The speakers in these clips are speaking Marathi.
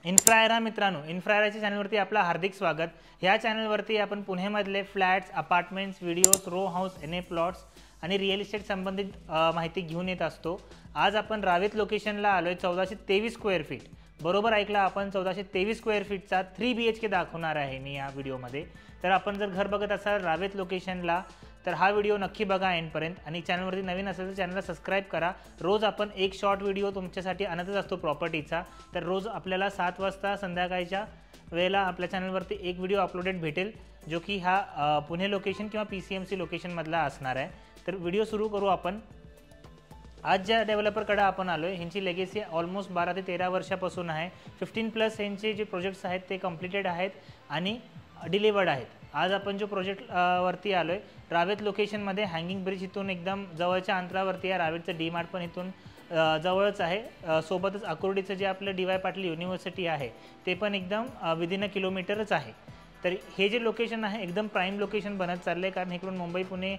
इन्फ्रायरा मित्रांनो, इन्फ्रायराच्या चॅनलवरती आपलं हार्दिक स्वागत। ह्या चॅनलवरती आपण पुणेमधले flats, apartments, videos, row house, NA plots आणि रिअल इस्टेट संबंधित माहिती घेऊन येत असतो। आज आपण रावेत लोकेशनला आलोय। 1423 स्क्वेअर फीट, बरोबर ऐकला आपण, 1423 स्क्वेअर फीटचा 3 BHK दाखवणार आहे मी या व्हिडिओमध्ये। तर आपण जर घर बघत असाल रावेत लोकेशनला तर हा व्हिडिओ नक्की बघा एंडपर्यंत आणि चॅनलवरती नवीन असेल तर चॅनलला सबस्क्राइब करा। रोज आपण एक शॉर्ट व्हिडिओ तुमच्यासाठी आणतच असतो प्रॉपर्टीचा। तर रोज आपल्याला 7 वाजता संध्याकाळच्या वेळेला आपल्या चॅनलवरती एक व्हिडिओ अपलोडेड भेटेल, जो की हा पुणे लोकेशन किंवा PCMC लोकेशनमधला असणार आहे। तर व्हिडिओ सुरू करू आपण। आज ज्या डेव्हलपरकडे आपण आलोय ह्यांची लेगेसी ऑलमोस्ट 12 ते 13 वर्षापासून आहे। 15+ ह्यांचे जे प्रोजेक्ट्स आहेत ते कंप्लीटेड आहेत आणि डिलिवर्ड आहेत। आज आपण जो प्रोजेक्ट वरती आलोय रावेत लोकेशनमध्ये हँगिंग ब्रिज इथून एकदम जवळच्या अंतरावरती आहे। रावेतचं डी-मार्ट पण इथून जवळच आहे। सोबतच अकोर्डीचं जे आपलं DY पाटील युनिव्हर्सिटी आहे ते पण एकदम विदिन अ किलोमीटरच आहे। तर हे जे लोकेशन आहे एकदम प्राइम लोकेशन बनत चालले, कारण इकडून मुंबई पुणे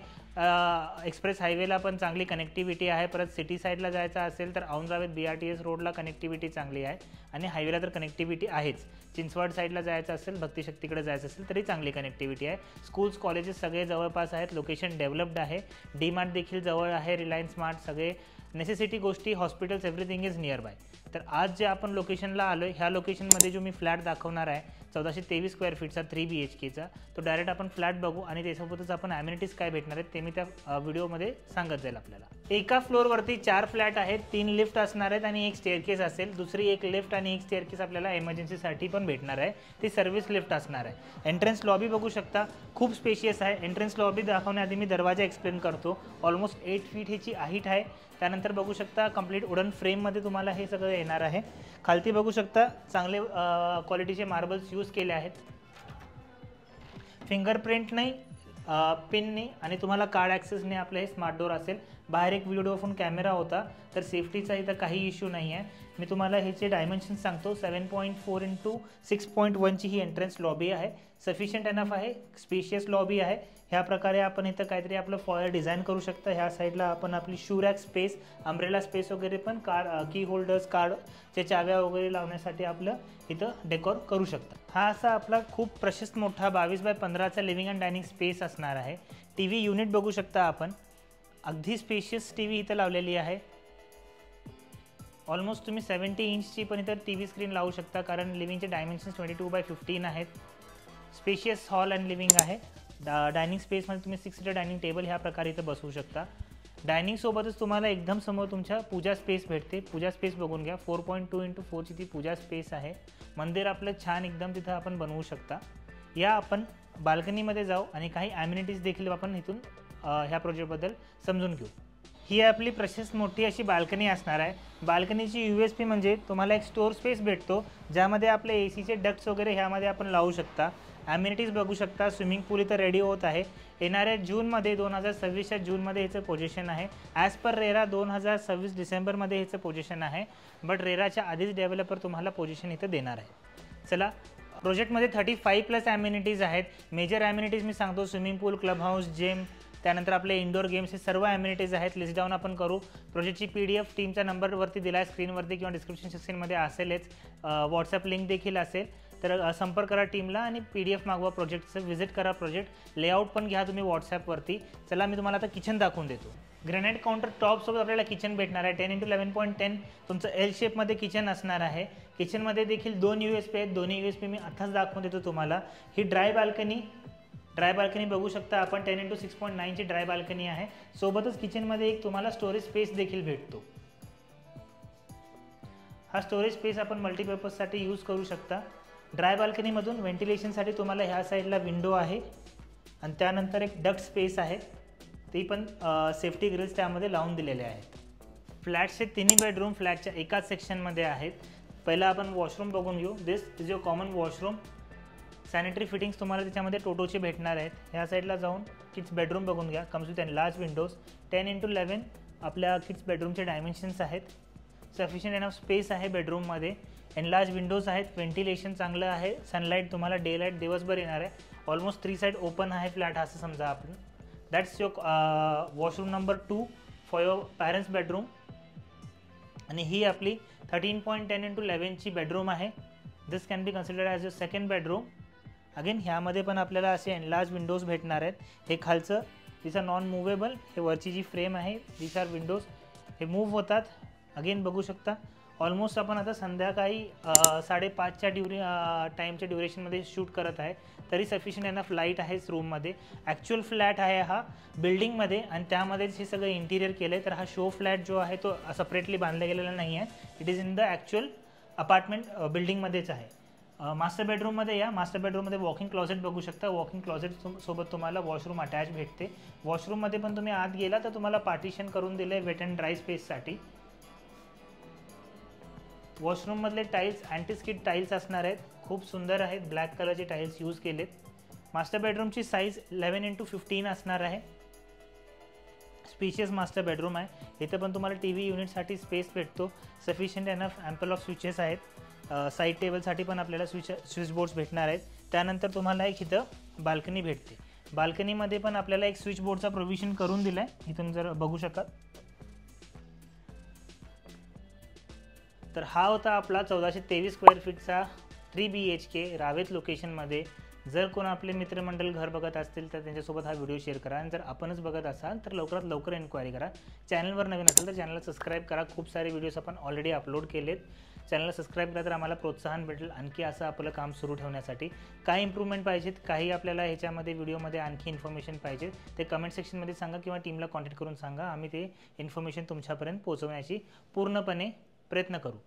एक्सप्रेस हायवेला पण चांगली कनेक्टिव्हिटी आहे। परत सिटी साईडला जायचं असेल तर औंध रावेत BRTS रोडला कनेक्टिव्हिटी चांगली आहे आणि हायवेला तर कनेक्टिव्हिटी आहेच। चिंचवड साईडला जायचं असेल, भक्तिशक्तीकडे जायचं असेल तरी चांगली कनेक्टिव्हिटी आहे। स्कूल्स, कॉलेजेस सगळे जवळपास आहेत। लोकेशन डेव्हलप्ड आहे। डी-मार्ट देखील जवळ आहे, रिलायन्स स्मार्ट, सगळे नेसेसिटी गोष्टी, hospitals, everything is near by. तर आज जे आपण लोकेशनला आलोय ह्या लोकेशनमध्ये जो मी फ्लॅट दाखवणार आहे 1423 स्क्वेअर फीटचा 3 BHKचा, तो डायरेक्ट आपण फ्लॅट बघू आणि त्यासोबतच आपण ॲम्युनिटीज काय भेटणार आहेत ते मी त्या व्हिडिओमध्ये सांगत जाईल आपल्याला। एका फ्लोअरवरती 4 फ्लॅट आहेत, 3 लिफ्ट असणार आहेत आणि एक स्टेअरकेस असेल। दुसरी एक लिफ्ट आणि एक स्टेअरकेस आपल्याला इमर्जन्सीसाठी पण भेटणार आहे, ती सर्व्हिस लिफ्ट असणार आहे। एंट्रन्स लॉबी बघू शकता, खूप स्पेशियस आहे। एंट्रन्स लॉबी दाखवण्याआधी मी दरवाजा एक्सप्लेन करतो। ऑलमोस्ट 8 फीट ह्याची हाईट आहे। त्यानंतर बघू शकता कंप्लीट वुडन फ्रेममध्ये तुम्हाला हे सगळं येणार आहे। खालती बघू शकता चांगले क्वालिटीचे मार्बल्स यूज केले आहेत। फिंगरप्रिंट नाही, पिन नाही आणि तुम्हाला कार्ड ॲक्सेसने आपलं हे स्मार्ट डोअर असेल। बाहेर एक व्हिडिओ फोन कॅमेरा होता, तर सेफ्टीचा इथं काही इश्यू नाही आहे। मी तुम्हाला ह्याचे डायमेन्शन्स सांगतो। 7.4 × 6.1ची ही एंट्रन्स लॉबी आहे। सफिशियंट एनफ आहे, स्पेशियस लॉबी आहे। ह्या प्रकारे आपण इथं काहीतरी आपलं फॉयर डिझाईन करू शकता। ह्या साईडला आपण आपली shoe rack space, umbrella space वगैरे पण, की होल्डर्स, कार्डचे चाव्या वगैरे लावण्यासाठी आपलं इथं डेकोर करू शकता। हा असा आपला खूप प्रशस्त मोठा 22x15चा लिव्हिंग अँड डायनिंग स्पेस असणार आहे। TV युनिट बघू शकता आपण, अगदी स्पेशियस TV इथं लावलेली आहे। ऑलमोस्ट तुम्ही 70 इंचची पण इथं TV स्क्रीन लावू शकता, कारण लिव्हिंगचे डायमेन्शन्स 22x15 आहेत। स्पेशियस हॉल अँड लिव्हिंग आहे। डायनिंग स्पेसमध्ये तुम्ही 6 सीटर डायनिंग टेबल ह्या प्रकारे इथं बसवू शकता। डायनिंग सोबतच तुम्हाला एकदम समोर तुमच्या पूजा स्पेस भेटते। पूजा स्पेस बघून घ्या, 4.2 × 4ची ती पूजा स्पेस आहे। मंदिर आपलं छान एकदम तिथं आपण बनवू शकता। या आपण बाल्कनीमध्ये जाऊ आणि काही ॲम्युनिटीज देखील आपण इथून ह्या प्रोजेक्टबद्दल समजून घेऊ। ही आपली प्रशस्त मोठी अशी बाल्कनी असणार आहे। बाल्कनीची USP म्हणजे तुम्हाला एक स्टोअर स्पेस भेटतो, ज्यामध्ये आपले ACचे डक्ट्स वगैरे ह्यामध्ये आपण लावू शकता। ॲम्युनिटीज बघू शकता, स्विमिंग पूल इथं रेडी होत आहे। येणाऱ्या जूनमध्ये 2026च्या जूनमध्ये ह्याचं पोझिशन आहे। ॲज पर रेरा 2026 डिसेंबरमध्ये ह्याचं पोझिशन आहे, बट रेराच्या आधीच डेव्हलपर तुम्हाला पोझिशन इथं देणार आहे। चला, प्रोजेक्टमध्ये 35+ ॲम्युनिटीज आहेत। मेजर ॲम्युनिटीज मी सांगतो, स्विमिंग पूल, क्लब हाऊस, जिम, त्यानंतर आपले इंडोर गेम्स, हे सर्व ॲम्युनिटीज आहेत। लिस्ट डाऊन आपण करू। प्रोजेक्टची PDF टीमच्या नंबरवरती दिला आहे स्क्रीनवरती किंवा डिस्क्रिप्शन सेक्शनमध्ये असेलच। व्हॉट्सअप लिंक देखील असेल, तर संपर्क करा टीमला आणि PDF मागवा प्रोजेक्टचं, व्हिजिट करा प्रोजेक्ट। लेआउट पण घ्या तुम्ही व्हॉट्सॲपवरती। चला, मी तुम्हाला आता किचन दाखवून देतो। ग्रेनाइट काउंटर टॉपसोबत आपल्याला किचन भेटणार आहे। 10 × 11.10 तुमचं L शेपमध्ये किचन असणार आहे। किचनमध्ये देखील 2 USB आहेत। दोन्ही USB मी आत्ताच दाखवून देतो तुम्हाला। ही ड्राय बाल्कनी बघू शकता आपण, 10 × 6.9ची ड्राय बाल्कनी आहे। सोबतच किचनमध्ये एक तुम्हाला स्टोरेज स्पेस देखील भेटतो। हा स्टोरेज स्पेस आपण मल्टीपर्पजसाठी यूज करू शकता। ड्राय बाल्कनीमधून व्हेंटिलेशनसाठी तुम्हाला ह्या साईडला विंडो आहे आणि त्यानंतर एक डक्ट स्पेस आहे, ती पण सेफ्टी ग्रिल्स त्यामध्ये लावून दिलेले आहेत। फ्लॅटचे 3 बेडरूम फ्लॅटच्या एकाच सेक्शनमध्ये आहेत। पहिला आपण वॉशरूम बघून घेऊ। This is your common washroom. Sanitary fittings तुम्हाला त्याच्यामध्ये टोटोचे भेटणार आहेत। ह्या साईडला जाऊन किड्स बेडरूम बघून घ्या। Comes with enlarge Windows. 10 × 11 आपल्या किड्स बेडरूमचे डायमेन्शन्स आहेत। सफिशियंट एनफ स्पेस आहे बेडरूममध्ये। एनलार्ज विंडोज आहेत, व्हेंटिलेशन चांगलं आहे। सनलाईट तुम्हाला डे लाईट दिवसभर येणार आहे। ऑलमोस्ट 3 साईड ओपन आहे फ्लॅट असं समजा आपण। That's your washroom number 2 for your parents bedroom. आणि ही आपली 13.10 × 11ची बेडरूम आहे। This can be considered as a second bedroom. Again ह्यामध्ये पण आपल्याला असे एनलार्ज विंडोज भेटणार आहेत. हे खालचं दिस आर नॉन मुवेबल, हे वरची जी फ्रेम आहे दिस आर विंडोज, हे मूव्ह होतात. अगेन बघू शकता ऑलमोस्ट आपण आता संध्याकाळी 5:30च्या टाईमच्या ड्युरेशनमध्ये शूट करत आहे, तरी सफिशियंट एनफ लाईट आहेच रूममध्ये. ॲक्च्युअल फ्लॅट आहे हा बिल्डिंगमध्ये आणि त्यामध्येच हे सगळं इंटिरियर केलं आहे. तर हा शो फ्लॅट जो आहे तो सेपरेटली बांधला गेलेला नाही आहे. It is in the actual apartment बिल्डिंगमध्येच आहे. मास्टर बेडरूममध्ये या. मास्टर बेडरूममध्ये वॉकिंग क्लॉजेट बघू शकता. वॉकिंग क्लॉजेट सोबत तुम्हाला वॉशरूम अटॅच भेटते. वॉशरूममध्ये पण तुम्ही आत गेला तर तुम्हाला पार्टिशन करून दिलं आहे वेट अँड ड्राय स्पेससाठी. वॉशरूममधले टाईल्स अँटीस्किड टाईल्स असणार आहेत, खूप सुंदर आहेत. ब्लॅक कलरचे टाईल्स यूज केलेत. मास्टर बेडरूमची साईज 11x15 असणार आहे. स्पेशियस मास्टर बेडरूम आहे. इथं पण तुम्हाला टी व्ही युनिटसाठी स्पेस भेटतो. Sufficient enough ample of switches आहेत. साईड टेबलसाठी पण आपल्याला स्विच बोर्ड्स भेटणार आहेत. त्यानंतर तुम्हाला एक इथं बाल्कनी भेटते. बाल्कनीमध्ये पण आपल्याला एक स्विच बोर्डचा प्रोव्हिजन करून दिला आहे, इथून जर बघू शकाल. तर हा होता आपला 1423 स्क्वेअर फीटचा 3 BHK रावेत लोकेशनमध्ये. जर कोण आपले मित्रमंडळ घर बघत असतील तर त्यांच्यासोबत हा व्हिडिओ शेअर करा. आणि जर आपणच बघत असाल तर लवकरात लवकर एन्क्वायरी करा. चॅनलवर नवीन असेल तर चॅनलला सबस्क्राईब करा. खूप सारे व्हिडिओज आपण ऑलरेडी अपलोड केलेत. चॅनलला सबस्क्राईब करा तर आम्हाला प्रोत्साहन भेटेल आणखी असं आपलं काम सुरू ठेवण्यासाठी. काही इम्प्रूव्हमेंट पाहिजेत, काही आपल्याला ह्याच्यामध्ये व्हिडिओमध्ये आणखी इन्फॉर्मेशन पाहिजे ते कमेंट सेक्शनमध्ये सांगा किंवा टीमला कॉन्टॅक्ट करून सांगा. आम्ही ते इन्फॉर्मेशन तुमच्यापर्यंत पोहोचवण्याची पूर्णपणे प्रयत्न करू.